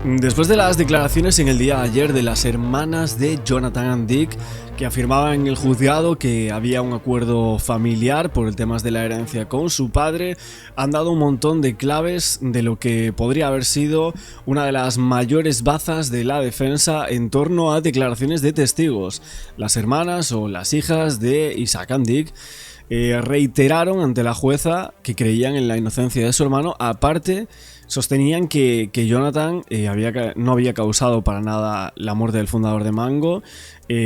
Después de las declaraciones en el día de ayer de las hermanas de Jonathan and Dick, que afirmaban en el juzgado que había un acuerdo familiar por el tema de la herencia con su padre, han dado un montón de claves de lo que podría haber sido una de las mayores bazas de la defensa en torno a declaraciones de testigos. Las hermanas o las hijas de Isaac and Dick reiteraron ante la jueza que creían en la inocencia de su hermano. Aparte, sostenían que Jonathan no había causado para nada la muerte del fundador de Mango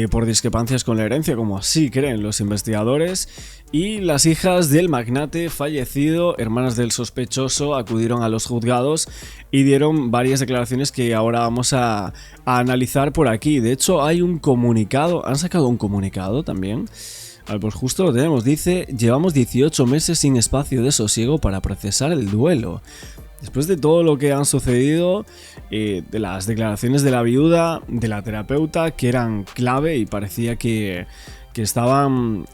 por discrepancias con la herencia, como así creen los investigadores. Y las hijas del magnate fallecido, hermanas del sospechoso, acudieron a los juzgados y dieron varias declaraciones que ahora vamos a analizar por aquí. De hecho, hay un comunicado, han sacado un comunicado también. Pues justo lo tenemos, dice: llevamos 18 meses sin espacio de sosiego para procesar el duelo. Después de todo lo que han sucedido, de las declaraciones de la viuda, de la terapeuta, que eran clave y parecía que estaban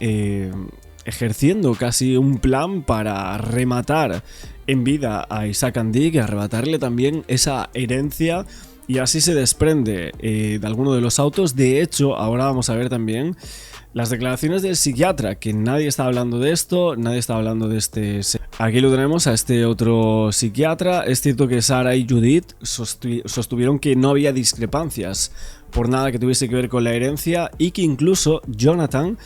ejerciendo casi un plan para rematar en vida a Isaac and Dick y arrebatarle también esa herencia, y así se desprende de alguno de los autos. De hecho, ahora vamos a ver también las declaraciones del psiquiatra, que nadie está hablando de esto, nadie está hablando de este... Aquí lo tenemos a este otro psiquiatra. Es cierto que Sara y Judith sostuvieron que no había discrepancias por nada que tuviese que ver con la herencia, y que incluso Jonathan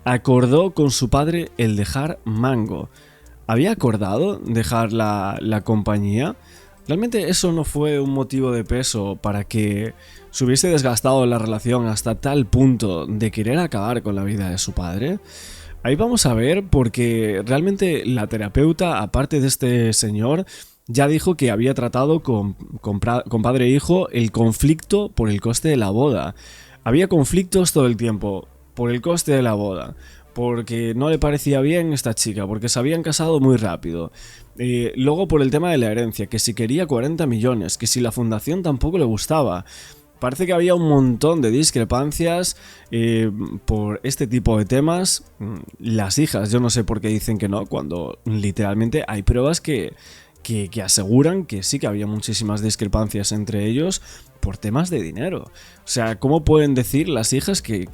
acordó con su padre el dejar Mango. ¿Había acordado dejar la compañía? ¿Realmente eso no fue un motivo de peso para que se hubiese desgastado la relación hasta tal punto de querer acabar con la vida de su padre? Ahí vamos a ver, porque realmente la terapeuta, aparte de este señor, ya dijo que había tratado con padre e hijo el conflicto por el coste de la boda. Había conflictos todo el tiempo por el coste de la boda, porque no le parecía bien esta chica, porque se habían casado muy rápido. Luego por el tema de la herencia, que si quería 40 millones, que si la fundación tampoco le gustaba. Parece que había un montón de discrepancias por este tipo de temas. Las hijas, yo no sé por qué dicen que no, cuando literalmente hay pruebas que aseguran que sí que había muchísimas discrepancias entre ellos por temas de dinero. O sea, ¿cómo pueden decir las hijas que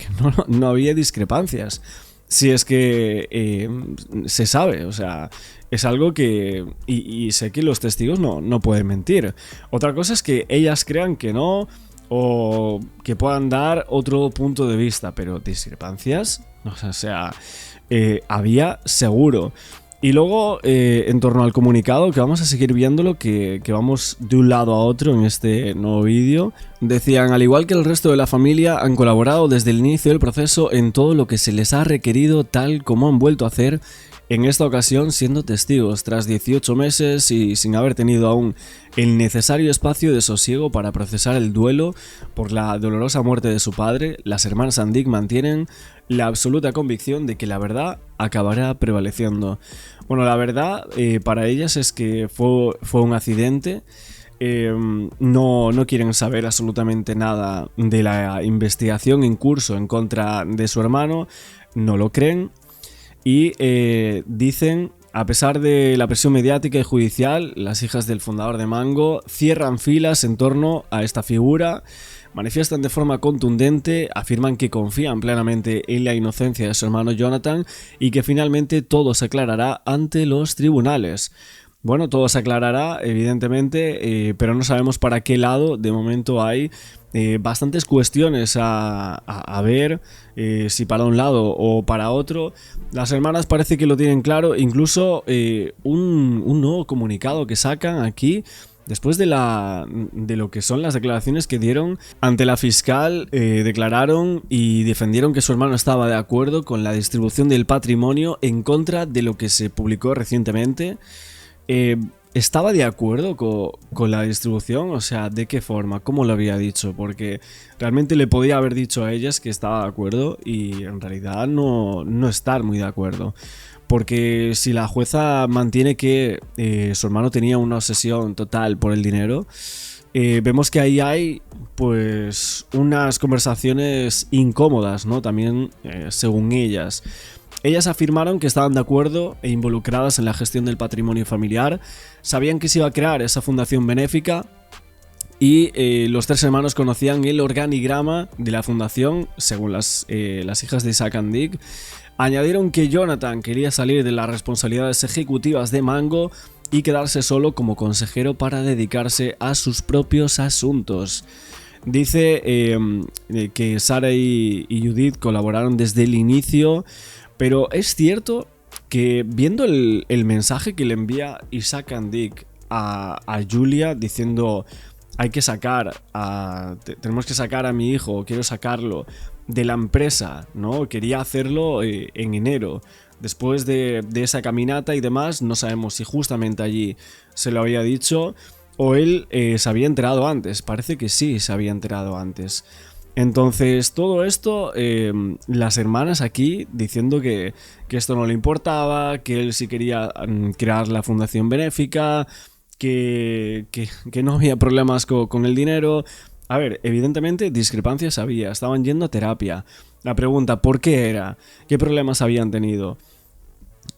no había discrepancias? Si es que se sabe, o sea, es algo que... Y sé que los testigos no pueden mentir. Otra cosa es que ellas crean que no, o que puedan dar otro punto de vista, pero discrepancias, o sea, había seguro. Y luego, en torno al comunicado, que vamos a seguir viéndolo, que vamos de un lado a otro en este nuevo vídeo, decían: al igual que el resto de la familia, han colaborado desde el inicio del proceso en todo lo que se les ha requerido, tal como han vuelto a hacer en esta ocasión siendo testigos, tras 18 meses y sin haber tenido aún el necesario espacio de sosiego para procesar el duelo por la dolorosa muerte de su padre. Las hermanas and Dick mantienen la absoluta convicción de que la verdad acabará prevaleciendo. Bueno, la verdad para ellas es que fue un accidente. No quieren saber absolutamente nada de la investigación en curso en contra de su hermano, no lo creen. Y dicen: a pesar de la presión mediática y judicial, las hijas del fundador de Mango cierran filas en torno a esta figura, manifiestan de forma contundente, afirman que confían plenamente en la inocencia de su hermano Jonathan y que finalmente todo se aclarará ante los tribunales. Bueno, todo se aclarará, evidentemente, pero no sabemos para qué lado. De momento hay bastantes cuestiones a ver, si para un lado o para otro. Las hermanas parece que lo tienen claro, incluso un nuevo comunicado que sacan aquí, después de lo que son las declaraciones que dieron ante la fiscal. Declararon y defendieron que su hermano estaba de acuerdo con la distribución del patrimonio en contra de lo que se publicó recientemente. ¿Estaba de acuerdo con la distribución? O sea, ¿de qué forma? ¿Cómo lo había dicho? Porque realmente le podía haber dicho a ellas que estaba de acuerdo y en realidad no estar muy de acuerdo. Porque si la jueza mantiene que su hermano tenía una obsesión total por el dinero, vemos que ahí hay pues unas conversaciones incómodas, ¿no? También según ellas. Ellas afirmaron que estaban de acuerdo e involucradas en la gestión del patrimonio familiar, sabían que se iba a crear esa fundación benéfica Y los tres hermanos conocían el organigrama de la fundación, según las hijas de Isaac and Dick. Añadieron que Jonathan quería salir de las responsabilidades ejecutivas de Mango y quedarse solo como consejero para dedicarse a sus propios asuntos. Dice que Sarah y Judith colaboraron desde el inicio, pero es cierto que viendo el mensaje que le envía Isaac and Dick a Julia diciendo tenemos que sacar a mi hijo, quiero sacarlo de la empresa, ¿no? Quería hacerlo en enero. Después de esa caminata y demás, no sabemos si justamente allí se lo había dicho o él se había enterado antes. Parece que sí se había enterado antes. Entonces, todo esto, las hermanas aquí diciendo que esto no le importaba, que él sí quería crear la fundación benéfica, que no había problemas con el dinero. A ver, evidentemente discrepancias había, estaban yendo a terapia. La pregunta, ¿por qué era? ¿Qué problemas habían tenido?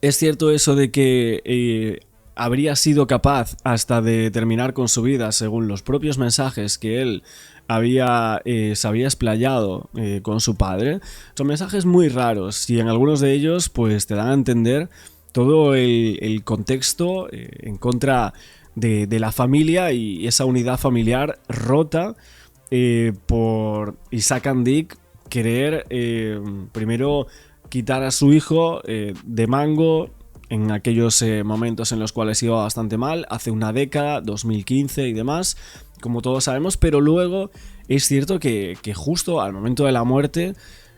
Es cierto eso de que habría sido capaz hasta de terminar con su vida según los propios mensajes que él se había explayado con su padre. Son mensajes muy raros y en algunos de ellos pues te dan a entender todo el contexto en contra de la familia y esa unidad familiar rota por Isaac and Dick querer primero quitar a su hijo de Mango en aquellos momentos en los cuales iba bastante mal, hace una década, 2015 y demás, como todos sabemos, pero luego es cierto que justo al momento de la muerte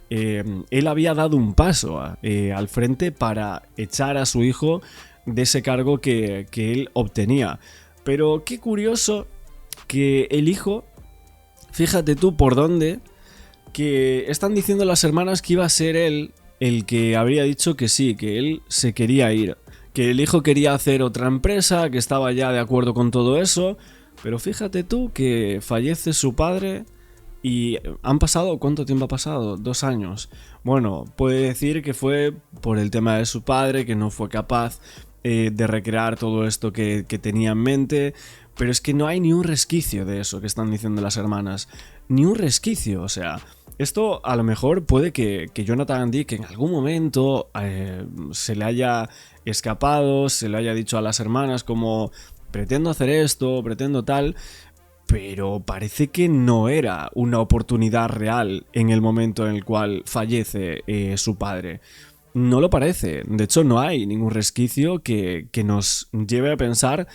él había dado un paso al frente para echar a su hijo de ese cargo que él obtenía. Pero qué curioso que el hijo, fíjate tú por dónde, que están diciendo las hermanas que iba a ser él el que habría dicho que sí, que él se quería ir, que el hijo quería hacer otra empresa, que estaba ya de acuerdo con todo eso, pero fíjate tú que fallece su padre y han pasado, ¿cuánto tiempo ha pasado? 2 años. Bueno, puede decir que fue por el tema de su padre, que no fue capaz de recrear todo esto que tenía en mente, pero es que no hay ni un resquicio de eso que están diciendo las hermanas, ni un resquicio, o sea, esto a lo mejor puede que Jonathan Dick en algún momento se le haya escapado, se le haya dicho a las hermanas como pretendo hacer esto, pretendo tal, pero parece que no era una oportunidad real en el momento en el cual fallece su padre. No lo parece, de hecho no hay ningún resquicio que nos lleve a pensar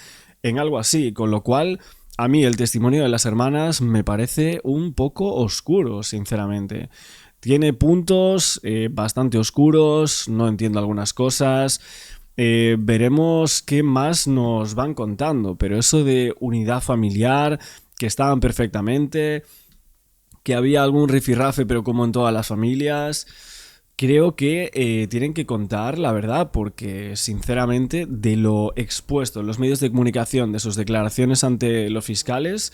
en algo así, con lo cual a mí el testimonio de las hermanas me parece un poco oscuro, sinceramente. Tiene puntos bastante oscuros, no entiendo algunas cosas, veremos qué más nos van contando, pero eso de unidad familiar, que estaban perfectamente, que había algún rifirrafe pero como en todas las familias, creo que tienen que contar la verdad, porque sinceramente de lo expuesto en los medios de comunicación de sus declaraciones ante los fiscales,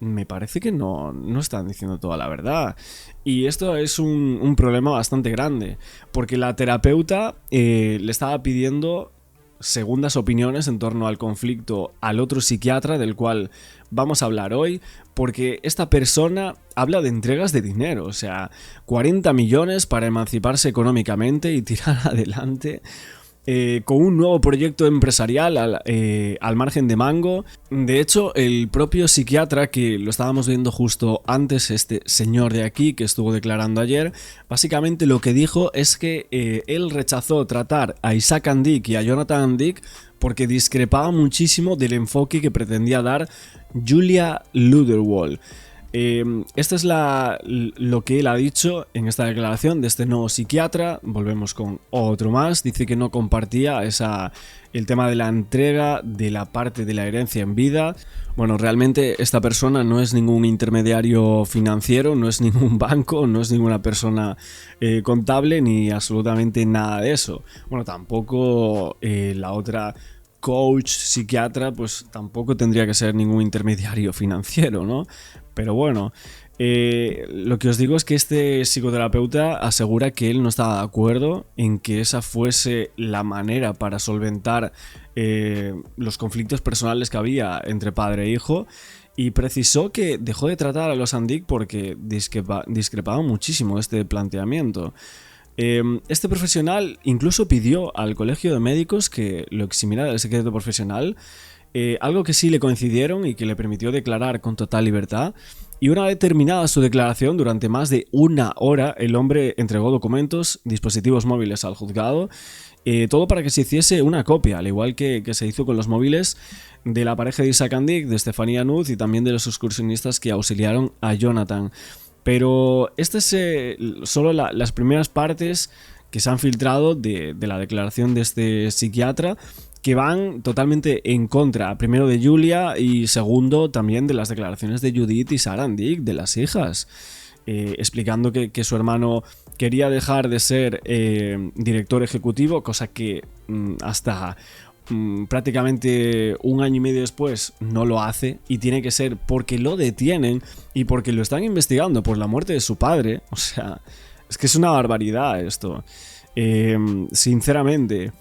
me parece que no están diciendo toda la verdad. Y esto es un problema bastante grande, porque la terapeuta le estaba pidiendo segundas opiniones en torno al conflicto al otro psiquiatra del cual vamos a hablar hoy, porque esta persona habla de entregas de dinero, o sea, 40 millones para emanciparse económicamente y tirar adelante con un nuevo proyecto empresarial al margen de Mango. De hecho, el propio psiquiatra, que lo estábamos viendo justo antes, este señor de aquí que estuvo declarando ayer, básicamente lo que dijo es que él rechazó tratar a Isaac and Dick y a Jonathan and Dick porque discrepaba muchísimo del enfoque que pretendía dar Julia Luderwall. Esto es lo que él ha dicho en esta declaración de este nuevo psiquiatra. Volvemos con otro más. Dice que no compartía el tema de la entrega de la parte de la herencia en vida. Bueno, realmente esta persona no es ningún intermediario financiero, no es ningún banco, no es ninguna persona contable ni absolutamente nada de eso. Bueno, tampoco la otra coach psiquiatra pues tampoco tendría que ser ningún intermediario financiero, ¿no? Pero bueno, lo que os digo es que este psicoterapeuta asegura que él no estaba de acuerdo en que esa fuese la manera para solventar los conflictos personales que había entre padre e hijo, y precisó que dejó de tratar a los Andic porque discrepaban muchísimo de este planteamiento. Este profesional incluso pidió al colegio de médicos que lo eximiera del secreto profesional, algo que sí le coincidieron y que le permitió declarar con total libertad. Y una vez terminada su declaración, durante más de una hora, el hombre entregó documentos, dispositivos móviles al juzgado, todo para que se hiciese una copia, al igual que se hizo con los móviles de la pareja de Isaac Andic, de Stephanie Nuth y también de los excursionistas que auxiliaron a Jonathan. Pero este es solo las primeras partes que se han filtrado de la declaración de este psiquiatra, que van totalmente en contra, primero de Julia y segundo también de las declaraciones de Judith y Sarah Andic, de las hijas, explicando que su hermano quería dejar de ser director ejecutivo, cosa que hasta prácticamente un año y medio después no lo hace, y tiene que ser porque lo detienen y porque lo están investigando por la muerte de su padre. O sea, es que es una barbaridad esto. Sinceramente,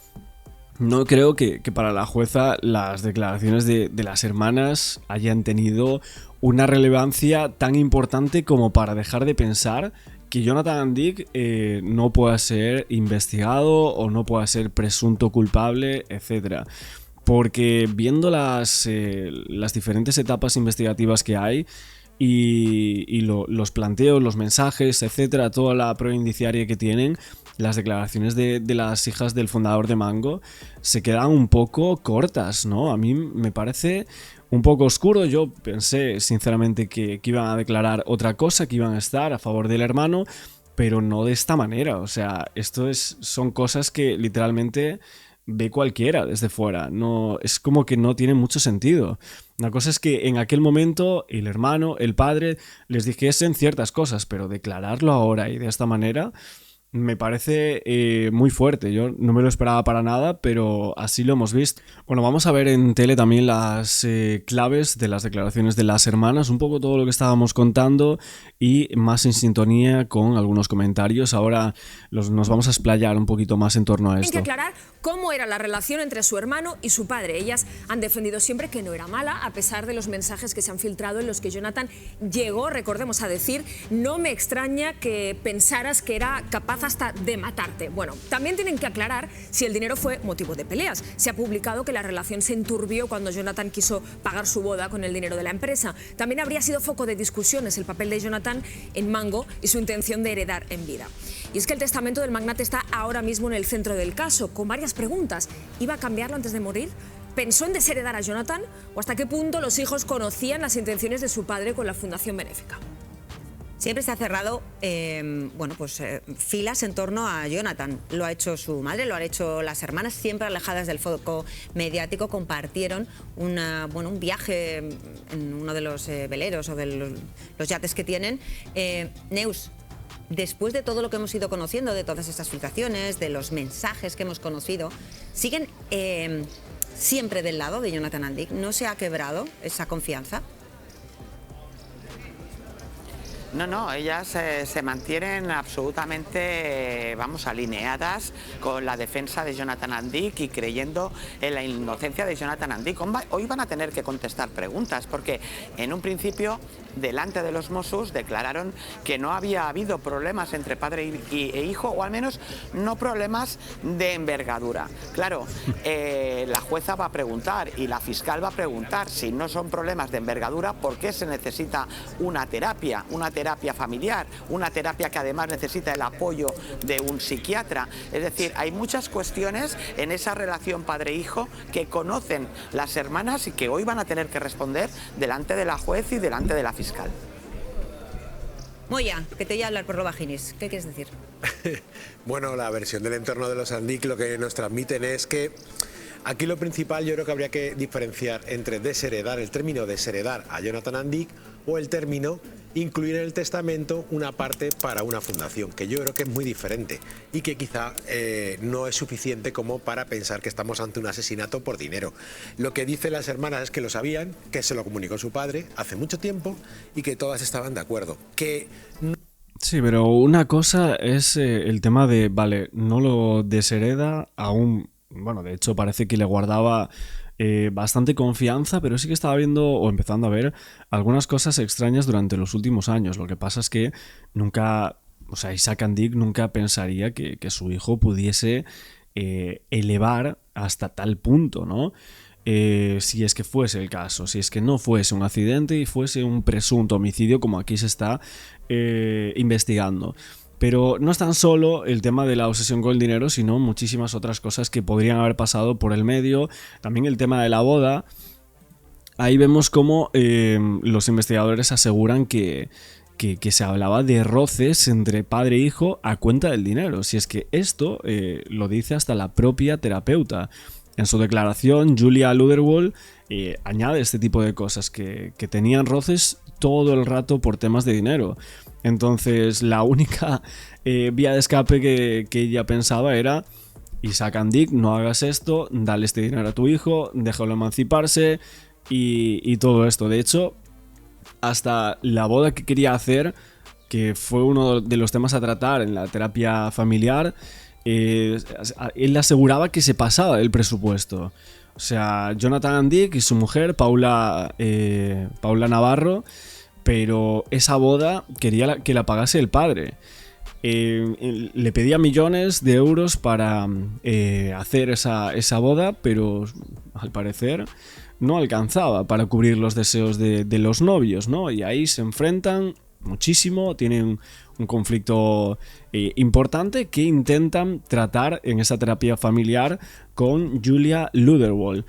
no creo que para la jueza las declaraciones de las hermanas hayan tenido una relevancia tan importante como para dejar de pensar que Jonathan Andic no pueda ser investigado o no pueda ser presunto culpable, etc. Porque viendo las diferentes etapas investigativas que hay y los planteos, los mensajes, etc., toda la prueba indiciaria que tienen, las declaraciones de las hijas del fundador de Mango se quedan un poco cortas, ¿no? A mí me parece un poco oscuro. Yo pensé sinceramente que iban a declarar otra cosa, que iban a estar a favor del hermano, pero no de esta manera. O sea, son cosas que literalmente ve cualquiera desde fuera. No, es como que no tiene mucho sentido. Una cosa es que en aquel momento el hermano, el padre, les dijesen ciertas cosas, pero declararlo ahora y de esta manera me parece muy fuerte. Yo no me lo esperaba para nada, pero así lo hemos visto. Bueno, vamos a ver en tele también las claves de las declaraciones de las hermanas, un poco todo lo que estábamos contando y más en sintonía con algunos comentarios. Ahora nos vamos a explayar un poquito más en torno a esto. Tienen que aclarar cómo era la relación entre su hermano y su padre. Ellas han defendido siempre que no era mala, a pesar de los mensajes que se han filtrado en los que Jonathan llegó, recordemos, a decir: no me extraña que pensaras que era capaz hasta de matarte. Bueno, también tienen que aclarar si el dinero fue motivo de peleas. Se ha publicado que la relación se enturbió cuando Jonathan quiso pagar su boda con el dinero de la empresa. También habría sido foco de discusiones el papel de Jonathan en Mango y su intención de heredar en vida. Y es que el testamento del magnate está ahora mismo en el centro del caso, con varias preguntas. ¿Iba a cambiarlo antes de morir? ¿Pensó en desheredar a Jonathan? ¿O hasta qué punto los hijos conocían las intenciones de su padre con la fundación benéfica? Siempre se ha cerrado filas en torno a Jonathan. Lo ha hecho su madre, lo han hecho las hermanas, siempre alejadas del foco mediático. Compartieron un viaje en uno de los veleros o de los yates que tienen. Neus, después de todo lo que hemos ido conociendo, de todas estas filtraciones, de los mensajes que hemos conocido, ¿siguen siempre del lado de Jonathan Andic? ¿No se ha quebrado esa confianza? No, ellas se mantienen absolutamente, alineadas con la defensa de Jonathan Andic y creyendo en la inocencia de Jonathan Andic. Hoy van a tener que contestar preguntas porque en un principio, delante de los Mossos, declararon que no había habido problemas entre padre e hijo, o al menos no problemas de envergadura. Claro, la jueza va a preguntar y la fiscal va a preguntar: si no son problemas de envergadura, ¿por qué se necesita una terapia familiar, una terapia que además necesita el apoyo de un psiquiatra? Es decir, hay muchas cuestiones en esa relación padre-hijo que conocen las hermanas y que hoy van a tener que responder delante de la juez y delante de la fiscal. Moya, que te voy a hablar por lo bajinis. ¿Qué quieres decir? Bueno, la versión del entorno de los Andic lo que nos transmiten es que aquí lo principal, yo creo que habría que diferenciar entre desheredar, el término desheredar a Jonathan Andic, o el término incluir en el testamento una parte para una fundación, que yo creo que es muy diferente y que quizá no es suficiente como para pensar que estamos ante un asesinato por dinero. Lo que dicen las hermanas es que lo sabían, que se lo comunicó su padre hace mucho tiempo y que todas estaban de acuerdo. Sí, pero una cosa es el tema de, vale, no lo deshereda aún. Bueno, de hecho parece que le guardaba bastante confianza, pero sí que estaba viendo o empezando a ver algunas cosas extrañas durante los últimos años. Lo que pasa es que nunca, o sea, Isaac Andic nunca pensaría que su hijo pudiese elevar hasta tal punto, ¿no? Si es que fuese el caso, si es que no fuese un accidente y fuese un presunto homicidio como aquí se está investigando. Pero no es tan solo el tema de la obsesión con el dinero, sino muchísimas otras cosas que podrían haber pasado por el medio. También el tema de la boda. Ahí vemos cómo los investigadores aseguran que se hablaba de roces entre padre e hijo a cuenta del dinero. Si es que esto lo dice hasta la propia terapeuta. En su declaración, Julia Luderwohl añade este tipo de cosas, que tenían roces todo el rato por temas de dinero. Entonces, la única vía de escape que ella pensaba era: Isaac Andic, no hagas esto, dale este dinero a tu hijo, déjalo emanciparse y todo esto. De hecho, hasta la boda que quería hacer, que fue uno de los temas a tratar en la terapia familiar, él aseguraba que se pasaba del presupuesto. O sea, Jonathan Andic y su mujer, Paula Navarro, pero esa boda quería que la pagase el padre. Le pedía millones de euros para hacer esa boda, pero al parecer no alcanzaba para cubrir los deseos de los novios, ¿no? Y ahí se enfrentan muchísimo, tienen un conflicto importante que intentan tratar en esa terapia familiar con Julia Luderwohl.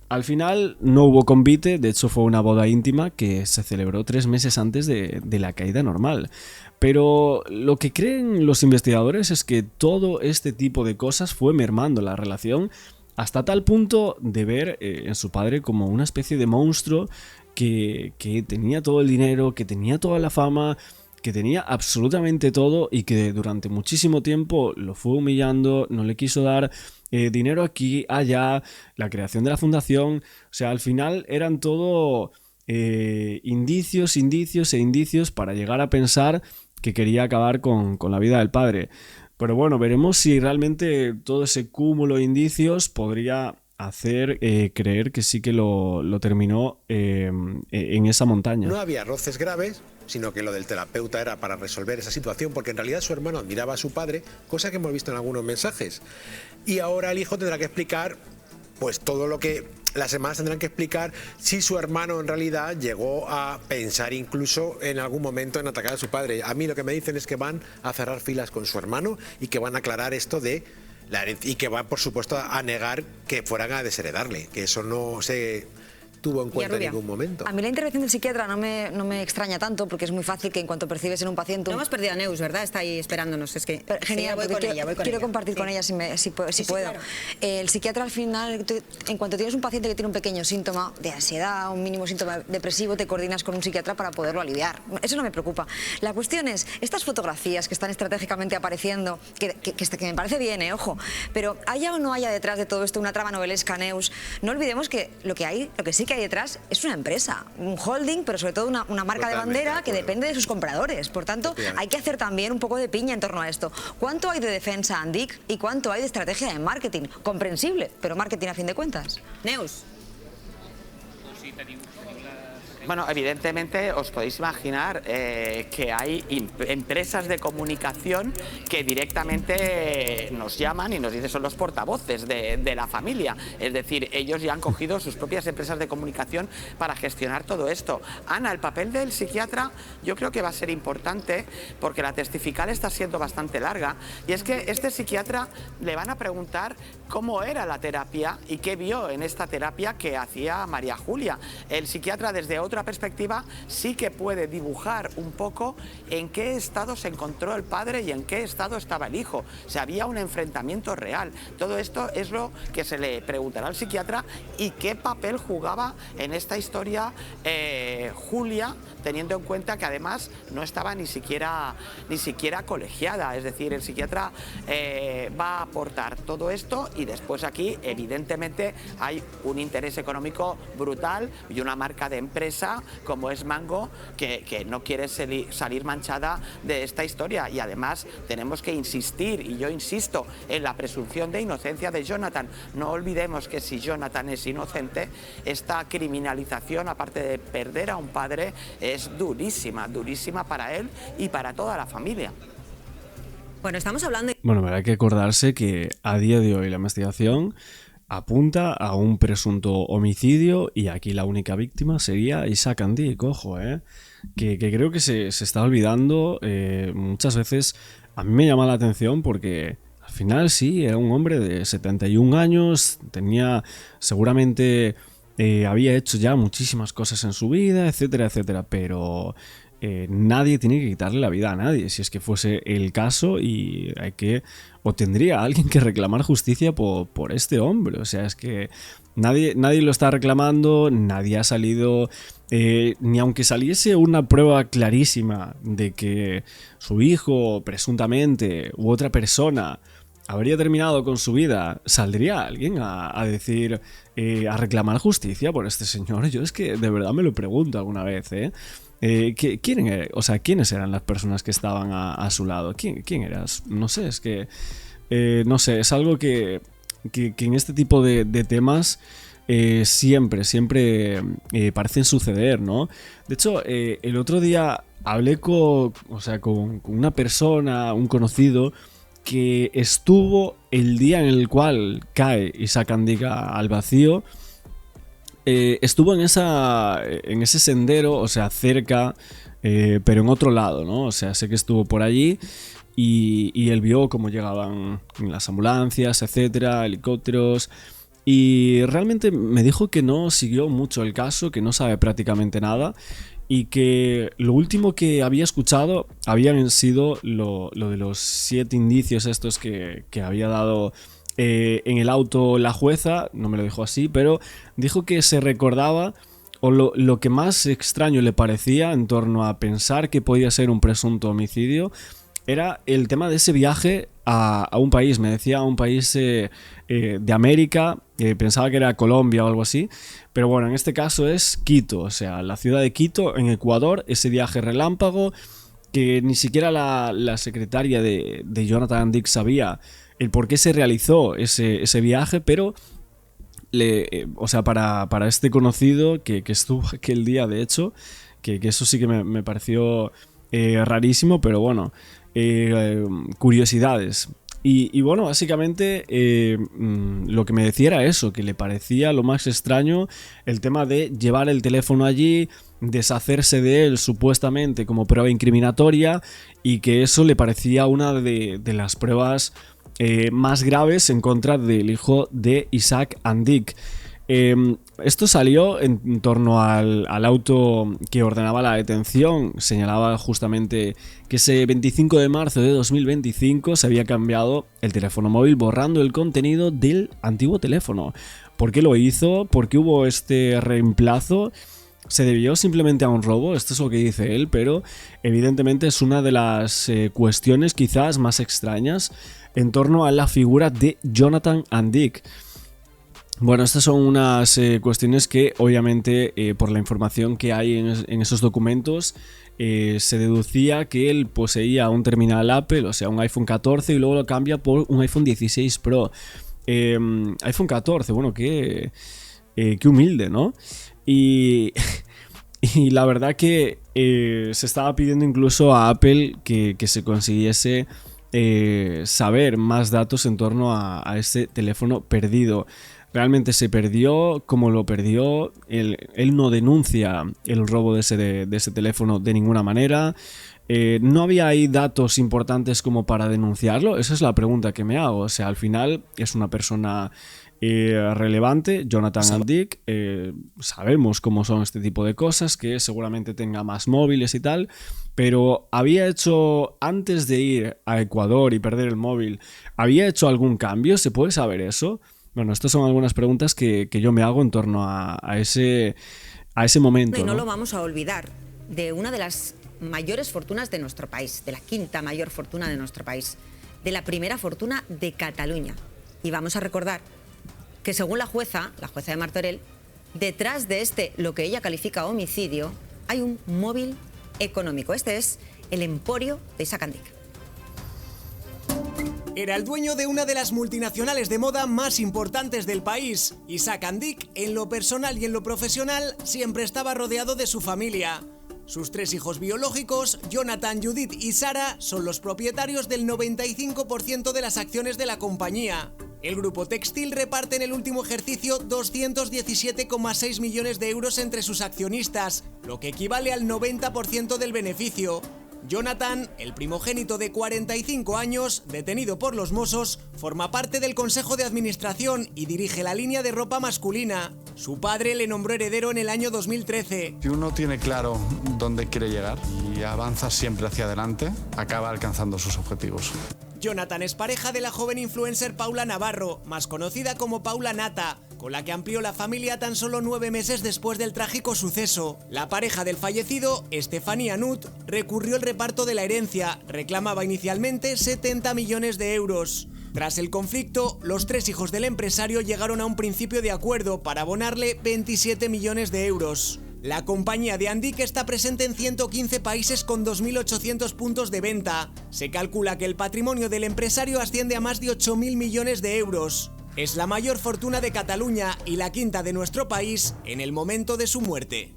Al final no hubo convite, de hecho fue una boda íntima que se celebró 3 meses antes de la caída normal. Pero lo que creen los investigadores es que todo este tipo de cosas fue mermando la relación hasta tal punto de ver en su padre como una especie de monstruo que tenía todo el dinero, que tenía toda la fama, que tenía absolutamente todo y que durante muchísimo tiempo lo fue humillando, no le quiso dar dinero aquí, allá, la creación de la fundación. O sea, al final eran todo indicios para llegar a pensar que quería acabar con la vida del padre. Pero bueno, veremos si realmente todo ese cúmulo de indicios podría hacer creer que sí que lo terminó en esa montaña. No había roces graves, sino que lo del terapeuta era para resolver esa situación, porque en realidad su hermano admiraba a su padre, cosa que hemos visto en algunos mensajes. Y ahora el hijo tendrá que explicar pues todo lo que las hermanas tendrán que explicar, si su hermano en realidad llegó a pensar incluso en algún momento en atacar a su padre. A mí lo que me dicen es que van a cerrar filas con su hermano y que van a aclarar esto de la herencia, y que van, por supuesto, a negar que fueran a desheredarle, que eso no se tuvo en cuenta en ningún momento. A mí la intervención del psiquiatra no me extraña tanto, porque es muy fácil que en cuanto percibes en un paciente... No hemos perdido a Neus, ¿verdad? Está ahí esperándonos. Es que genial, voy con ella. Quiero compartir con ella si puedo. Claro. El psiquiatra al final, en cuanto tienes un paciente que tiene un pequeño síntoma de ansiedad, un mínimo síntoma depresivo, te coordinas con un psiquiatra para poderlo aliviar. Eso no me preocupa. La cuestión es, estas fotografías que están estratégicamente apareciendo, que me parece bien, ojo, pero haya o no haya detrás de todo esto una trama novelesca, Neus, no olvidemos que lo que sí que hay detrás es una empresa, un holding, pero sobre todo una marca de bandera que depende de sus compradores. Por tanto, hay que hacer también un poco de piña en torno a esto. ¿Cuánto hay de defensa Andic y cuánto hay de estrategia de marketing? Comprensible, pero marketing a fin de cuentas. Neus. Bueno, evidentemente os podéis imaginar que hay empresas de comunicación que directamente nos llaman y nos dicen son los portavoces de la familia. Es decir, ellos ya han cogido sus propias empresas de comunicación para gestionar todo esto. Ana, el papel del psiquiatra yo creo que va a ser importante porque la testifical está siendo bastante larga, y es que este psiquiatra le van a preguntar cómo era la terapia y qué vio en esta terapia que hacía María Julia. El psiquiatra desde otra perspectiva sí que puede dibujar un poco en qué estado se encontró el padre y en qué estado estaba el hijo. O sea, había un enfrentamiento real. Todo esto es lo que se le preguntará al psiquiatra, y qué papel jugaba en esta historia Julia, teniendo en cuenta que además no estaba ni siquiera colegiada. Es decir, el psiquiatra va a aportar todo esto, y después aquí evidentemente hay un interés económico brutal y una marca de empresa princesa como es Mango, que no quiere salir manchada de esta historia. Y además tenemos que insistir, y yo insisto, en la presunción de inocencia de Jonathan. No olvidemos que si Jonathan es inocente, esta criminalización, aparte de perder a un padre, es durísima, durísima para él y para toda la familia. Bueno, estamos hablando... Bueno, hay que acordarse que a día de hoy la investigación apunta a un presunto homicidio y aquí la única víctima sería Isaac Andic, ojo, que creo que se está olvidando muchas veces. A mí me llama la atención porque al final sí, era un hombre de 71 años, tenía seguramente... había hecho ya muchísimas cosas en su vida, etcétera, etcétera, pero nadie tiene que quitarle la vida a nadie, si es que fuese el caso, y hay que, o tendría alguien que reclamar justicia por este hombre. O sea, es que nadie lo está reclamando, nadie ha salido, ni aunque saliese una prueba clarísima de que su hijo, presuntamente, u otra persona habría terminado con su vida, ¿saldría alguien a decir, a reclamar justicia por este señor? Yo es que de verdad me lo pregunto alguna vez, ¿quiénes eran las personas que estaban a su lado? ¿Quién eras? No sé, es que... no sé, es algo que en este tipo de temas siempre parecen suceder, ¿no? De hecho, el otro día hablé con una persona, un conocido, que estuvo el día en el cual cae Isaac Andic al vacío. Estuvo en ese sendero, o sea, cerca, pero en otro lado, ¿no? O sea, sé que estuvo por allí y él vio cómo llegaban las ambulancias, etcétera, helicópteros, y realmente me dijo que no siguió mucho el caso, que no sabe prácticamente nada, y que lo último que había escuchado habían sido lo de los 7 indicios estos que había dado en el auto la jueza. No me lo dijo así, pero dijo que se recordaba, o lo que más extraño le parecía en torno a pensar que podía ser un presunto homicidio, era el tema de ese viaje a un país. Me decía un país de América, pensaba que era Colombia o algo así, pero bueno, en este caso es Quito, o sea, la ciudad de Quito, en Ecuador, ese viaje relámpago que ni siquiera la secretaria de Jonathan Andic sabía el por qué se realizó ese viaje, pero para este conocido que estuvo aquel día, de hecho, que eso sí que me pareció rarísimo, pero bueno, curiosidades. Y bueno, básicamente lo que me decía era eso, que le parecía lo más extraño el tema de llevar el teléfono allí, deshacerse de él supuestamente como prueba incriminatoria, y que eso le parecía una de las pruebas más graves en contra del hijo de Isaac Andic. Esto salió en torno al auto que ordenaba la detención. Señalaba justamente que ese 25 de marzo de 2025 se había cambiado el teléfono móvil, borrando el contenido del antiguo teléfono. ¿Por qué lo hizo? ¿Por qué hubo este reemplazo? ¿Se debió simplemente a un robo? Esto es lo que dice él, pero evidentemente es una de las cuestiones quizás más extrañas en torno a la figura de Jonathan Andic. Bueno, estas son unas cuestiones que obviamente por la información que hay en esos documentos se deducía que él poseía un terminal Apple, o sea, un iPhone 14, y luego lo cambia por un iPhone 16 Pro. iPhone 14, bueno, qué humilde, ¿no? Y la verdad que se estaba pidiendo incluso a Apple que se consiguiese saber más datos en torno a ese teléfono perdido. Realmente se perdió, como lo perdió, él no denuncia el robo de ese teléfono de ninguna manera. ¿No había ahí datos importantes como para denunciarlo? Esa es la pregunta que me hago. O sea, al final es una persona relevante, Jonathan Andic, sabemos cómo son este tipo de cosas, que seguramente tenga más móviles y tal, pero había hecho, antes de ir a Ecuador y perder el móvil, ¿había hecho algún cambio? ¿Se puede saber eso? Bueno, estas son algunas preguntas que yo me hago en torno a ese momento. Y no lo vamos a olvidar, de una de las mayores fortunas de nuestro país, de la quinta mayor fortuna de nuestro país, de la primera fortuna de Cataluña. Y vamos a recordar que según la jueza de Martorell, detrás de lo que ella califica homicidio, hay un móvil económico. Este es el emporio de Isaac Andic. Era el dueño de una de las multinacionales de moda más importantes del país. Isaac Andic, en lo personal y en lo profesional, siempre estaba rodeado de su familia. Sus 3 hijos biológicos, Jonathan, Judith y Sara, son los propietarios del 95% de las acciones de la compañía. El grupo textil reparte en el último ejercicio 217,6 millones de euros entre sus accionistas, lo que equivale al 90% del beneficio. Jonathan, el primogénito de 45 años, detenido por los Mossos, forma parte del Consejo de Administración y dirige la línea de ropa masculina. Su padre le nombró heredero en el año 2013. Si uno tiene claro dónde quiere llegar y avanza siempre hacia adelante, acaba alcanzando sus objetivos. Jonathan es pareja de la joven influencer Paula Navarro, más conocida como Paula Nata, con la que amplió la familia tan solo 9 meses después del trágico suceso. La pareja del fallecido, Estefanía Nut, recurrió al reparto de la herencia, reclamaba inicialmente 70 millones de euros. Tras el conflicto, los 3 hijos del empresario llegaron a un principio de acuerdo para abonarle 27 millones de euros. La compañía de Andic está presente en 115 países con 2.800 puntos de venta. Se calcula que el patrimonio del empresario asciende a más de 8.000 millones de euros. Es la mayor fortuna de Cataluña y la quinta de nuestro país en el momento de su muerte.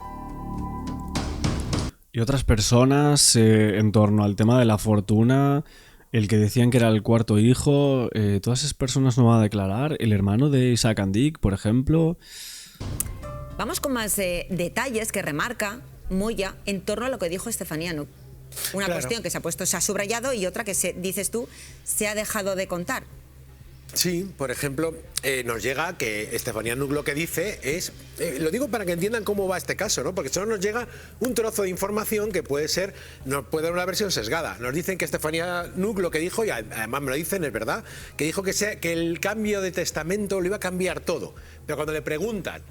Y otras personas en torno al tema de la fortuna, el que decían que era el 4.º hijo, todas esas personas no van a declarar. El hermano de Isaac Andic, por ejemplo. Vamos con más detalles que remarca Moya en torno a lo que dijo Estefanía Nut. Una cuestión que se ha subrayado y otra que dices tú, se ha dejado de contar. Sí, por ejemplo, nos llega que Estefanía Nut lo que dice es, lo digo para que entiendan cómo va este caso, ¿no? Porque solo nos llega un trozo de información que puede dar una versión sesgada. Nos dicen que Estefanía Nut lo que dijo, y además me lo dicen, es verdad, que dijo que el cambio de testamento lo iba a cambiar todo. Pero cuando le preguntan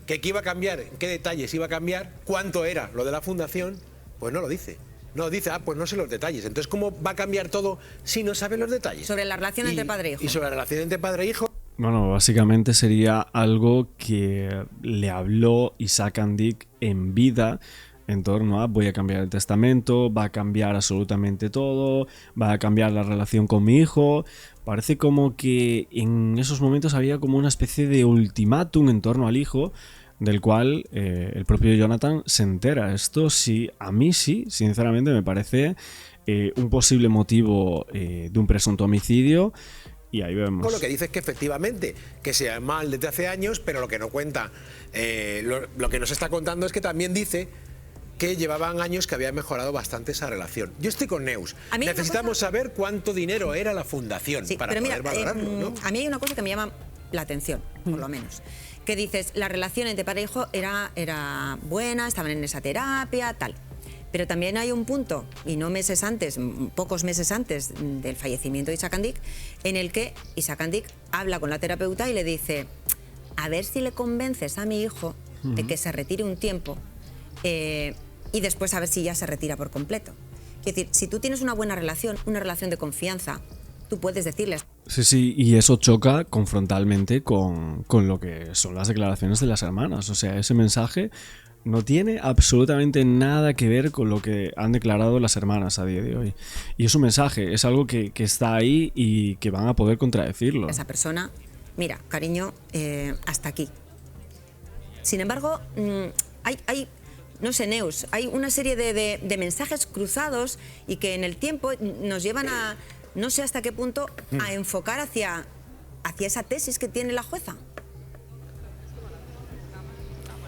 qué iba a cambiar, en qué detalles iba a cambiar, cuánto era lo de la fundación, pues no lo dice. No, dice, pues no sé los detalles. Entonces, ¿cómo va a cambiar todo si no sabe los detalles? Sobre la relación entre padre e hijo. Y sobre la relación entre padre e hijo. Bueno, básicamente sería algo que le habló Isaac Andic en vida en torno a voy a cambiar el testamento, va a cambiar absolutamente todo, va a cambiar la relación con mi hijo. Parece como que en esos momentos había como una especie de ultimátum en torno al hijo, del cual el propio Jonathan se entera. Esto sí, a mí sí, sinceramente me parece un posible motivo de un presunto homicidio. Y ahí vemos. Lo que dice es que efectivamente, que se llama mal desde hace años, pero lo que no cuenta, lo que nos está contando es que también dice que llevaban años que había mejorado bastante esa relación. Yo estoy con Neus. Necesitamos saber cuánto dinero era la fundación para poder valorarlo, ¿no? A mí hay una cosa que me llama la atención, por lo menos. Que dices, la relación entre padre e hijo era buena, estaban en esa terapia, tal. Pero también hay un punto, y no meses antes, pocos meses antes del fallecimiento de Isaac Andic, en el que Isaac Andic habla con la terapeuta y le dice, a ver si le convences a mi hijo de que se retire un tiempo y después a ver si ya se retira por completo. Es decir, si tú tienes una buena relación, una relación de confianza, tú puedes decirles. Sí, y eso choca confrontalmente con lo que son las declaraciones de las hermanas. O sea, ese mensaje no tiene absolutamente nada que ver con lo que han declarado las hermanas a día de hoy. Y es un mensaje, es algo que está ahí y que van a poder contradecirlo. Esa persona, mira, cariño, hasta aquí. Sin embargo, hay no sé, Neus, hay una serie de mensajes cruzados y que en el tiempo nos llevan a, no sé hasta qué punto, a enfocar hacia esa tesis que tiene la jueza.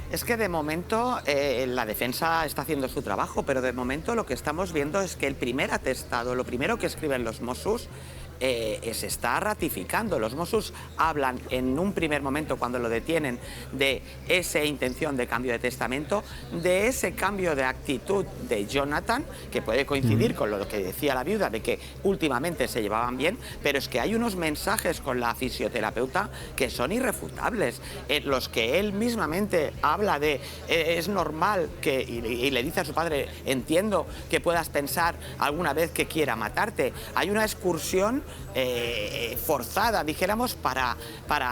Es que de momento la defensa está haciendo su trabajo, pero de momento lo que estamos viendo es que el primer atestado, lo primero que escriben los Mossos, se está ratificando. Los Mossos hablan en un primer momento, cuando lo detienen, de esa intención de cambio de testamento, de ese cambio de actitud de Jonathan, que puede coincidir con lo que decía la viuda, de que últimamente se llevaban bien, pero es que hay unos mensajes con la fisioterapeuta que son irrefutables, en los que él mismamente habla de es normal que, y le dice a su padre, entiendo que puedas pensar alguna vez que quiera matarte. Hay una excursión forzada, dijéramos, para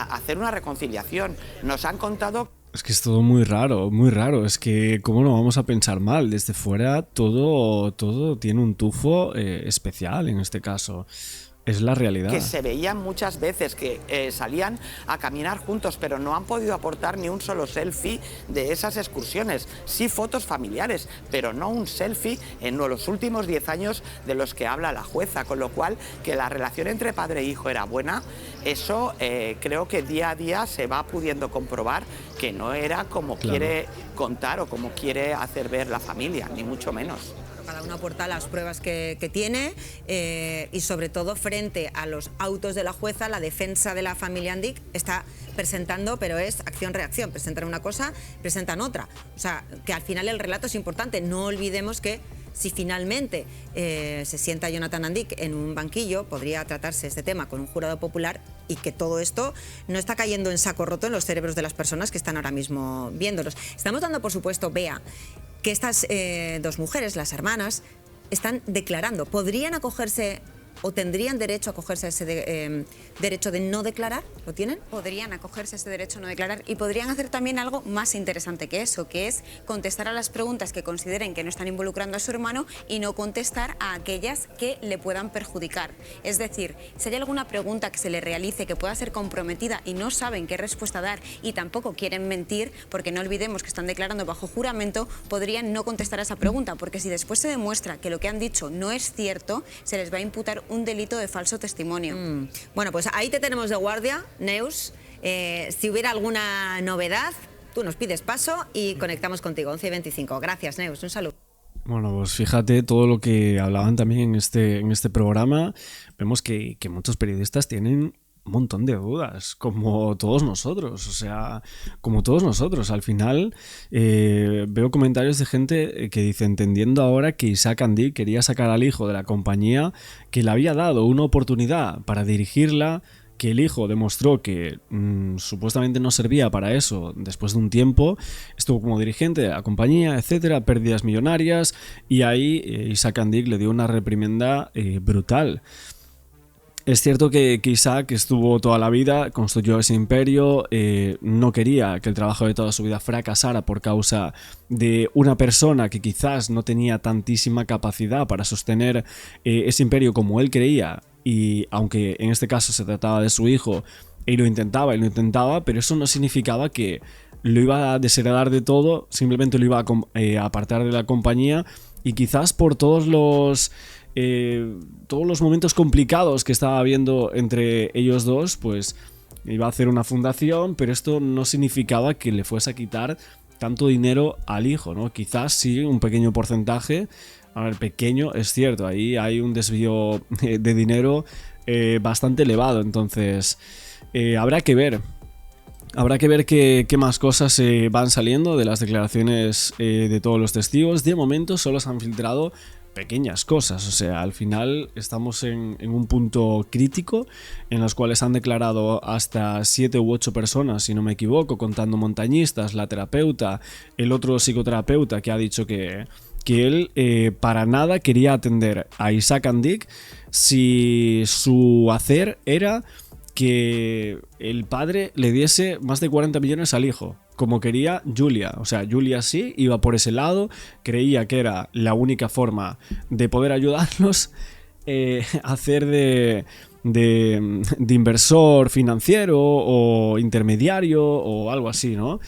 hacer una reconciliación. Nos han contado Es que es todo muy raro, muy raro. Es que, ¿cómo no vamos a pensar mal? Desde fuera todo tiene un tufo especial en este caso. Es la realidad. Que se veían muchas veces que salían a caminar juntos, pero no han podido aportar ni un solo selfie de esas excursiones. Sí fotos familiares, pero no un selfie en los últimos 10 años de los que habla la jueza. Con lo cual, que la relación entre padre e hijo era buena, eso creo que día a día se va pudiendo comprobar que no era como quiere contar o como quiere hacer ver la familia, ni mucho menos. Cada uno aporta las pruebas que tiene y sobre todo frente a los autos de la jueza, la defensa de la familia Andic está presentando, pero es acción-reacción, presentan una cosa, presentan otra. O sea, que al final el relato es importante. No olvidemos que si finalmente se sienta Jonathan Andic en un banquillo, podría tratarse este tema con un jurado popular y que todo esto no está cayendo en saco roto en los cerebros de las personas que están ahora mismo viéndolos. Estamos dando, por supuesto, Bea, que estas dos mujeres, las hermanas, están declarando. ¿Podrían acogerse o tendrían derecho a acogerse a ese derecho de no declarar? ¿Lo tienen? Podrían acogerse a ese derecho a no declarar y podrían hacer también algo más interesante que eso, que es contestar a las preguntas que consideren que no están involucrando a su hermano y no contestar a aquellas que le puedan perjudicar. Es decir, si hay alguna pregunta que se le realice que pueda ser comprometida y no saben qué respuesta dar y tampoco quieren mentir, porque no olvidemos que están declarando bajo juramento, podrían no contestar a esa pregunta, porque si después se demuestra que lo que han dicho no es cierto, se les va a imputar un delito de falso testimonio. Bueno, pues ahí te tenemos de guardia, Neus. Si hubiera alguna novedad, tú nos pides paso y conectamos contigo, 11:25. Gracias, Neus. Un saludo. Bueno, pues fíjate todo lo que hablaban también en este programa. Vemos que muchos periodistas tienen un montón de dudas, como todos nosotros, o sea, como todos nosotros. Al final veo comentarios de gente que dice, entendiendo ahora que Isaac Andic quería sacar al hijo de la compañía, que le había dado una oportunidad para dirigirla, que el hijo demostró que supuestamente no servía para eso después de un tiempo, estuvo como dirigente de la compañía, etcétera, pérdidas millonarias, y ahí Isaac Andic le dio una reprimenda brutal. Es cierto que Isaac estuvo toda la vida, construyó ese imperio, no quería que el trabajo de toda su vida fracasara por causa de una persona que quizás no tenía tantísima capacidad para sostener ese imperio como él creía, y aunque en este caso se trataba de su hijo, él lo intentaba, pero eso no significaba que lo iba a desheredar de todo, simplemente lo iba a apartar de la compañía, y quizás por todos los momentos complicados que estaba habiendo entre ellos dos, pues iba a hacer una fundación, pero esto no significaba que le fuese a quitar tanto dinero al hijo, ¿no? Quizás sí, un pequeño porcentaje, a ver, pequeño, es cierto, ahí hay un desvío de dinero bastante elevado, entonces habrá que ver. Habrá que ver qué más cosas van saliendo de las declaraciones de todos los testigos. De momento solo se han filtrado pequeñas cosas, o sea, al final estamos en un punto crítico en los cuales han declarado hasta 7 u 8 personas, si no me equivoco, contando montañistas, la terapeuta, el otro psicoterapeuta que ha dicho que él para nada quería atender a Isaac Andic si su hacer era que el padre le diese más de 40 millones al hijo, como quería Julia. O sea, Julia sí iba por ese lado, creía que era la única forma de poder ayudarlos, hacer de inversor financiero o intermediario o algo así, ¿no?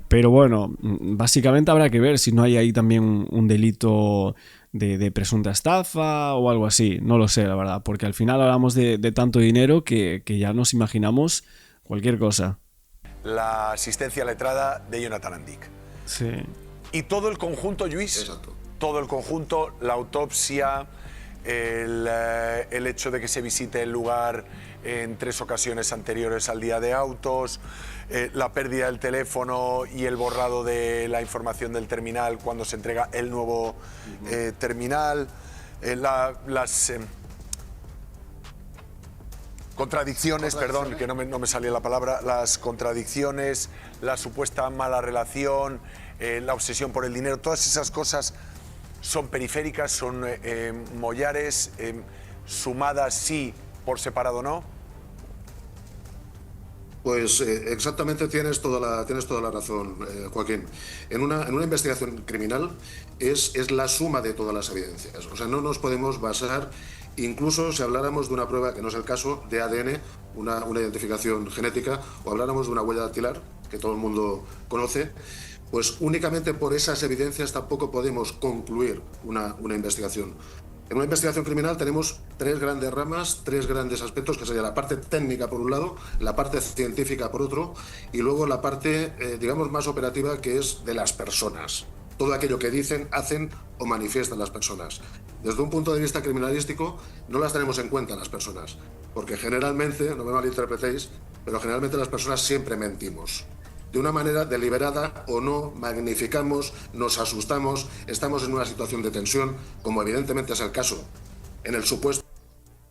Pero bueno, básicamente habrá que ver si no hay ahí también un delito de presunta estafa o algo así. No lo sé, la verdad, porque al final hablamos de tanto dinero que ya nos imaginamos cualquier cosa. La asistencia letrada de Jonathan Andic. Sí. Y todo el conjunto, Lluís. Exacto. Todo el conjunto, la autopsia, el hecho de que se visite el lugar en 3 ocasiones anteriores al día de autos, la pérdida del teléfono y el borrado de la información del terminal cuando se entrega el nuevo terminal, las contradicciones, perdón, que no me salía la palabra, las contradicciones, la supuesta mala relación, la obsesión por el dinero, todas esas cosas son periféricas, son mollares, sumadas sí, por separado no. Pues exactamente tienes toda la razón, Joaquín. En una investigación criminal es la suma de todas las evidencias. O sea, no nos podemos basar, incluso si habláramos de una prueba, que no es el caso, de ADN, una identificación genética, o habláramos de una huella dactilar, que todo el mundo conoce, pues únicamente por esas evidencias tampoco podemos concluir una investigación. En una investigación criminal tenemos tres grandes ramas, tres grandes aspectos, que sería la parte técnica por un lado, la parte científica por otro, y luego la parte, digamos, más operativa, que es de las personas. Todo aquello que dicen, hacen o manifiestan las personas. Desde un punto de vista criminalístico, no las tenemos en cuenta las personas, porque generalmente, no me malinterpretéis, pero generalmente las personas siempre mentimos. De una manera deliberada o no, magnificamos, nos asustamos, estamos en una situación de tensión, como evidentemente es el caso en el supuesto.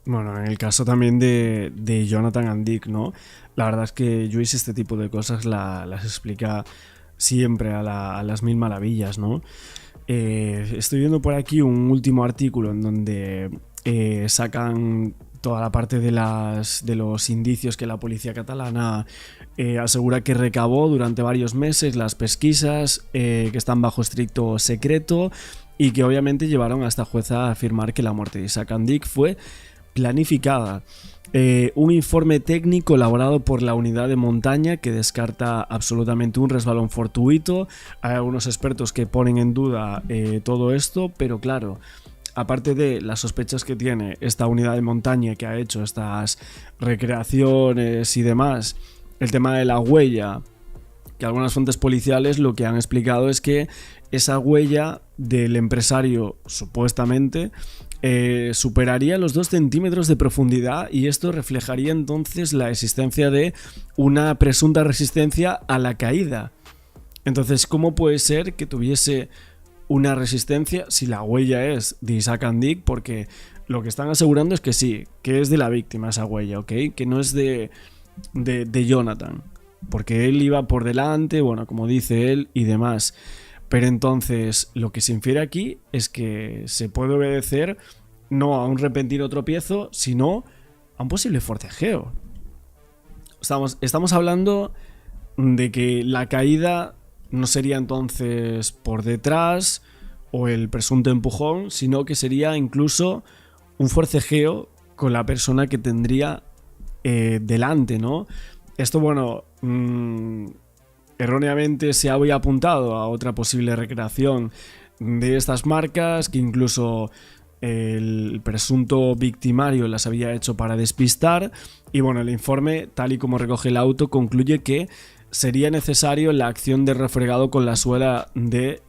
Bueno, en el caso también de Jonathan and Dick, ¿no? La verdad es que Lluís este tipo de cosas las explica siempre a las mil maravillas, ¿no? Estoy viendo por aquí un último artículo en donde sacan toda la parte de los indicios que la policía catalana asegura que recabó durante varios meses, las pesquisas que están bajo estricto secreto y que obviamente llevaron a esta jueza a afirmar que la muerte de Isaac and Dick fue planificada. Un informe técnico elaborado por la unidad de montaña que descarta absolutamente un resbalón fortuito. Hay algunos expertos que ponen en duda todo esto, pero claro, aparte de las sospechas que tiene esta unidad de montaña que ha hecho estas recreaciones y demás, el tema de la huella, que algunas fuentes policiales lo que han explicado es que esa huella del empresario supuestamente superaría los 2 centímetros de profundidad, y esto reflejaría entonces la existencia de una presunta resistencia a la caída. Entonces, ¿cómo puede ser que tuviese una resistencia si la huella es de Isaac and Dick? Porque lo que están asegurando es que sí, que es de la víctima esa huella, ¿ok? Que no es de Jonathan, porque él iba por delante, bueno, como dice él y demás. Pero entonces lo que se infiere aquí es que se puede obedecer no a un repentino tropiezo, sino a un posible forcejeo. Estamos hablando de que la caída no sería entonces por detrás o el presunto empujón, sino que sería incluso un forcejeo con la persona que tendría delante, ¿no? Esto, bueno, erróneamente se había apuntado a otra posible recreación de estas marcas, que incluso el presunto victimario las había hecho para despistar. Y bueno, el informe, tal y como recoge el auto, concluye que sería necesario la acción de refregado con la suela de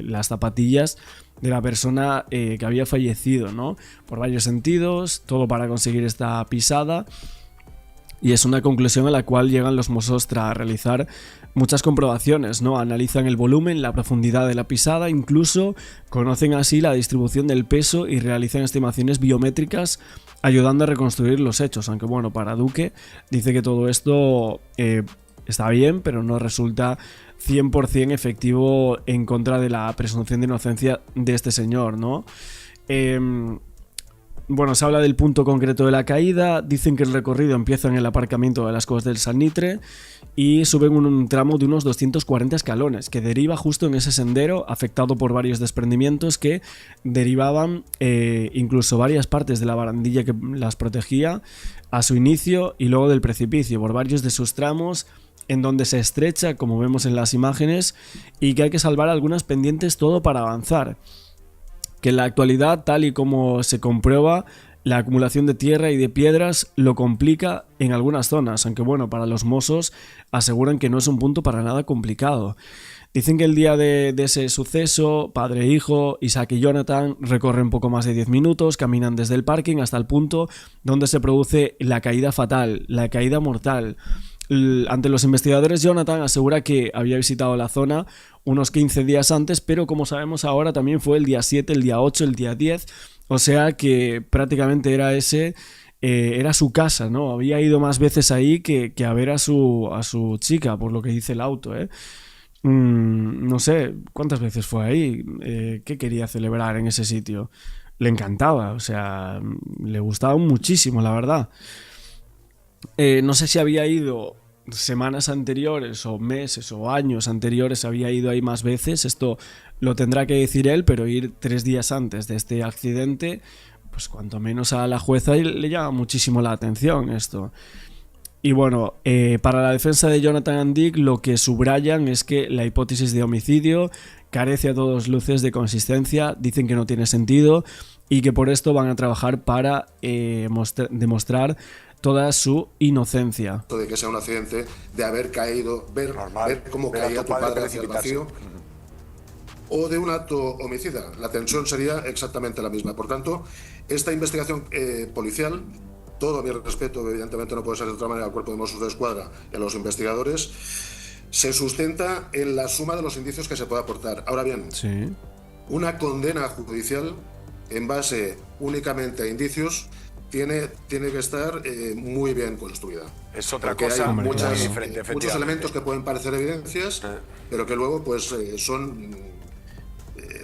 las zapatillas de la persona que había fallecido, ¿no? Por varios sentidos, todo para conseguir esta pisada. Y es una conclusión a la cual llegan los Mossos tras realizar muchas comprobaciones, ¿no? Analizan el volumen, la profundidad de la pisada, incluso conocen así la distribución del peso y realizan estimaciones biométricas ayudando a reconstruir los hechos. Aunque bueno, para Duque dice que todo esto está bien, pero no resulta 100% efectivo en contra de la presunción de inocencia de este señor, ¿no? Bueno, se habla del punto concreto de la caída. Dicen que el recorrido empieza en el aparcamiento de las Costas del Salitre y suben un tramo de unos 240 escalones que deriva justo en ese sendero, afectado por varios desprendimientos que derivaban incluso varias partes de la barandilla que las protegía a su inicio y luego del precipicio, por varios de sus tramos en donde se estrecha, como vemos en las imágenes, y que hay que salvar algunas pendientes, todo para avanzar. Que en la actualidad, tal y como se comprueba, la acumulación de tierra y de piedras lo complica en algunas zonas, aunque bueno, para los Mossos aseguran que no es un punto para nada complicado. Dicen que el día de ese suceso, padre e hijo, Isaac y Jonathan, recorren poco más de 10 minutos, caminan desde el parking hasta el punto donde se produce la caída fatal, la caída mortal. Ante los investigadores, Jonathan asegura que había visitado la zona unos 15 días antes, pero como sabemos ahora también fue el día 7, el día 8, el día 10, o sea que prácticamente era su casa, ¿no? Había ido más veces ahí que a ver a su chica, por lo que dice el auto, ¿eh? No sé cuántas veces fue ahí, qué quería celebrar en ese sitio. Le encantaba, o sea, le gustaba muchísimo, la verdad. No sé si había ido semanas anteriores o meses o años anteriores había ido ahí más veces. Esto lo tendrá que decir él, pero ir 3 días antes de este accidente, pues cuanto menos a la jueza le llama muchísimo la atención esto. Y bueno, para la defensa de Jonathan and Dick lo que subrayan es que la hipótesis de homicidio carece a todas luces de consistencia, dicen que no tiene sentido y que por esto van a trabajar para demostrar toda su inocencia. De que sea un accidente, de haber caído, ver cómo caía tu padre hacia el vacío, o de un acto homicida. La tensión sería exactamente la misma. Por tanto, esta investigación policial, todo a mi respeto, evidentemente no puede ser de otra manera al Cuerpo de Mossos de Escuadra y a los investigadores, se sustenta en la suma de los indicios que se puede aportar. Ahora bien, sí, una condena judicial en base únicamente a indicios tiene que estar muy bien construida. Es otra porque cosa hay muy muchos diferente, elementos que pueden parecer evidencias, pero que luego pues son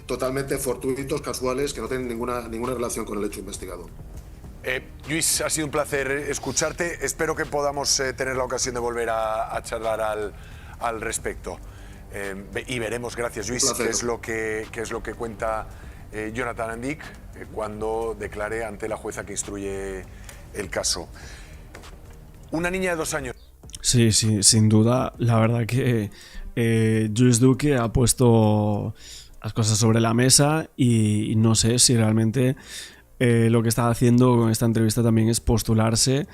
totalmente fortuitos, casuales, que no tienen ninguna relación con el hecho investigado. Lluís, ha sido un placer escucharte. Espero que podamos tener la ocasión de volver a charlar al respecto. Y veremos, gracias Lluís, qué es lo que cuenta Jonathan and Dick cuando declare ante la jueza que instruye el caso. Una niña de 2 años. Sí, sin duda. La verdad que Lluís Duque ha puesto las cosas sobre la mesa y no sé si realmente lo que está haciendo con esta entrevista también es postularse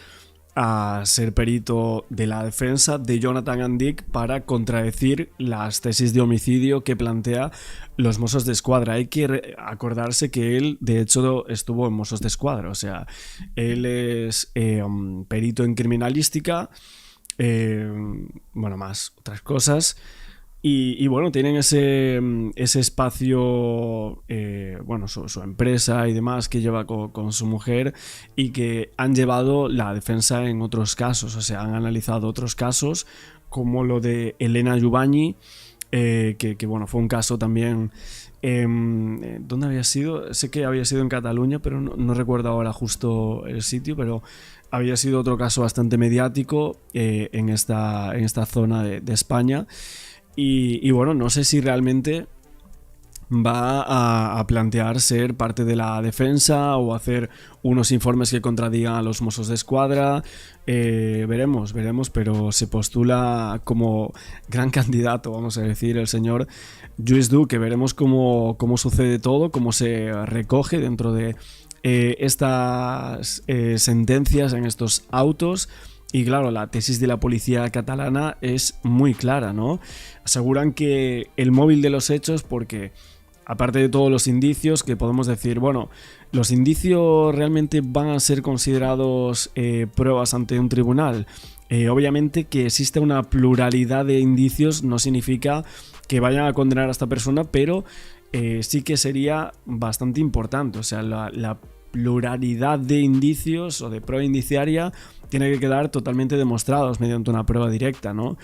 a ser perito de la defensa de Jonathan and Dick para contradecir las tesis de homicidio que plantea los Mossos de Escuadra. Hay que acordarse que él, de hecho, estuvo en Mossos de Escuadra. O sea, él es perito en criminalística, bueno, más otras cosas. Y bueno, tienen ese espacio, bueno, su empresa y demás que lleva con su mujer y que han llevado la defensa en otros casos. O sea, han analizado otros casos como lo de Elena Jubany, que bueno, fue un caso también. ¿Dónde había sido? Sé que había sido en Cataluña, pero no recuerdo ahora justo el sitio, pero había sido otro caso bastante mediático en esta zona de España. Y bueno, no sé si realmente va a plantear ser parte de la defensa o hacer unos informes que contradigan a los Mossos de Escuadra. Veremos, pero se postula como gran candidato, vamos a decir, el señor Lluís Duque. Veremos cómo sucede todo, cómo se recoge dentro de estas sentencias en estos autos. Y claro, la tesis de la policía catalana es muy clara, ¿no? Aseguran que el móvil de los hechos, porque aparte de todos los indicios, que podemos decir, bueno, los indicios realmente van a ser considerados pruebas ante un tribunal. Obviamente que existe una pluralidad de indicios no significa que vayan a condenar a esta persona, pero sí que sería bastante importante. O sea, la pluralidad de indicios o de prueba indiciaria tiene que quedar totalmente demostrados mediante una prueba directa, ¿no?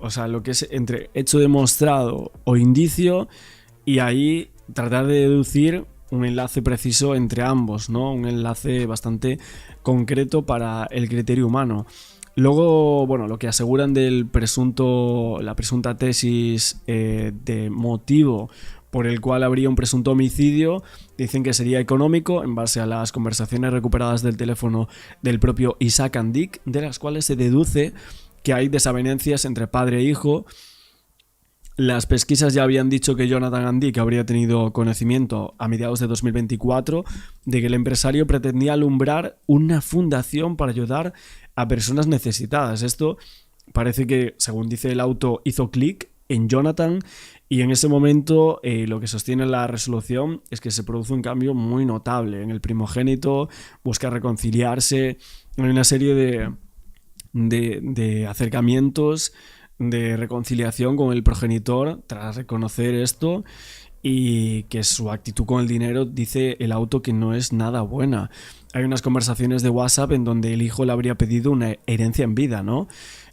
O sea, lo que es entre hecho demostrado o indicio, y ahí tratar de deducir un enlace preciso entre ambos, ¿no? Un enlace bastante concreto para el criterio humano. Luego, bueno, lo que aseguran la presunta tesis de motivo por el cual habría un presunto homicidio, dicen que sería económico en base a las conversaciones recuperadas del teléfono del propio Isaac and Dick, de las cuales se deduce que hay desavenencias entre padre e hijo. Las pesquisas ya habían dicho que Jonathan and Dick habría tenido conocimiento a mediados de 2024 de que el empresario pretendía alumbrar una fundación para ayudar a personas necesitadas. Esto parece que, según dice el auto, hizo clic en Jonathan, y en ese momento lo que sostiene la resolución es que se produce un cambio muy notable en el primogénito, busca reconciliarse, en una serie de acercamientos de reconciliación con el progenitor tras reconocer esto, y que su actitud con el dinero, dice el auto, que no es nada buena. Hay unas conversaciones de WhatsApp en donde el hijo le habría pedido una herencia en vida, ¿no?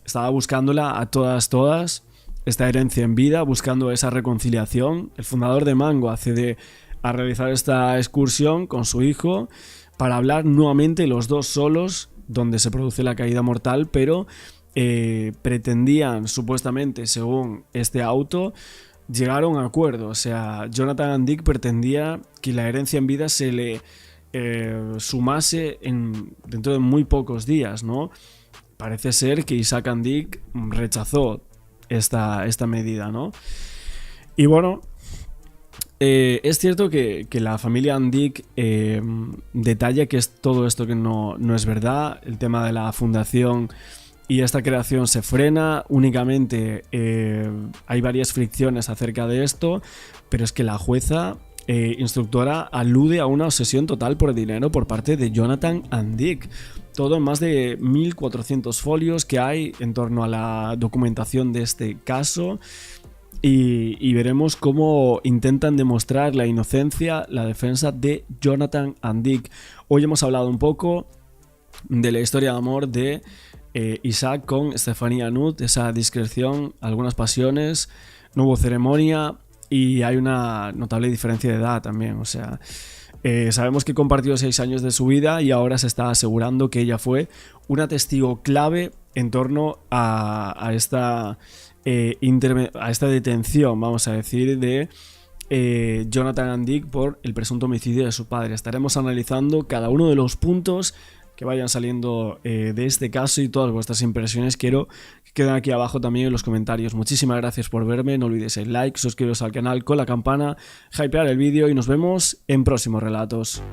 Estaba buscándola a todas, esta herencia en vida, buscando esa reconciliación. El fundador de Mango accede a realizar esta excursión con su hijo para hablar nuevamente los dos solos donde se produce la caída mortal, pero pretendían, supuestamente, según este auto, llegaron a acuerdo. O sea, Jonathan and Dick pretendía que la herencia en vida se le sumase dentro de muy pocos días, ¿no? Parece ser que Isaac and Dick rechazó esta medida, ¿no? Y bueno, es cierto que la familia and Dick detalla que es todo esto que no es verdad. El tema de la fundación y esta creación se frena, únicamente hay varias fricciones acerca de esto, pero es que la jueza instructora alude a una obsesión total por el dinero por parte de Jonathan and Dick. Todo en más de 1400 folios que hay en torno a la documentación de este caso, y veremos cómo intentan demostrar la inocencia, la defensa de Jonathan and Dick. Hoy hemos hablado un poco de la historia de amor de Isaac con Stephanie Nutt, esa discreción, algunas pasiones, no hubo ceremonia y hay una notable diferencia de edad también. O sea, sabemos que compartió 6 años de su vida y ahora se está asegurando que ella fue una testigo clave en torno a esta detención, vamos a decir, de Jonathan and Dick por el presunto homicidio de su padre. Estaremos analizando cada uno de los puntos que vayan saliendo de este caso y todas vuestras impresiones quiero que queden aquí abajo también en los comentarios. Muchísimas gracias por verme, no olvidéis el like, suscribiros al canal con la campana, hypear el vídeo y nos vemos en próximos relatos.